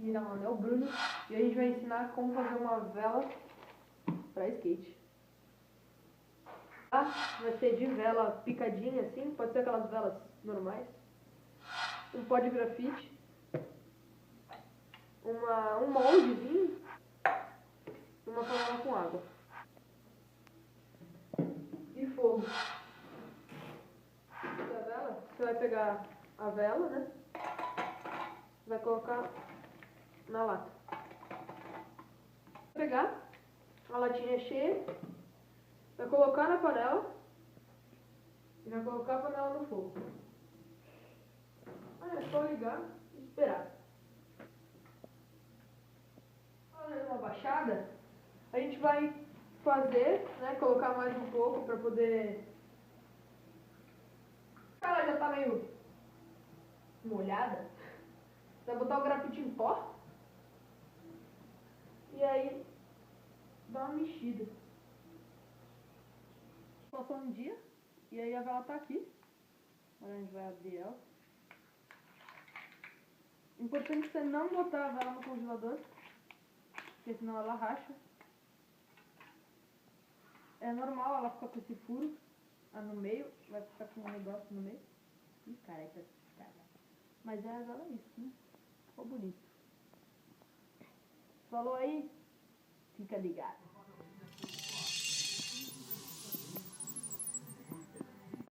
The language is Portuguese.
Mentira, mano, é o Bruno. E a gente vai ensinar como fazer uma vela pra skate. Tá? Vai ser de vela picadinha assim, pode ser aquelas velas normais. Um pó de grafite. Um moldezinho. Uma panela com água. E fogo. A vela, você vai pegar a vela, né? Vai colocar na lata. Vai pegar a latinha cheia, vai colocar na panela e vai colocar a panela no fogo. Aí é só ligar e esperar. Fazendo uma baixada, a gente vai fazer, né? Colocar mais um pouco para poder. Ela já tá meio molhada. Você vai botar o grafite em pó. E aí dá uma mexida. Passou um dia. E aí a vela tá aqui. Agora a gente vai abrir ela. Importante você não botar a vela no congelador, porque senão ela racha. É normal ela ficar com esse furo no meio, vai ficar com um negócio no meio. Ih, careca, cara. Mas é agora isso, né? Ficou bonito. Falou aí? Fica ligado.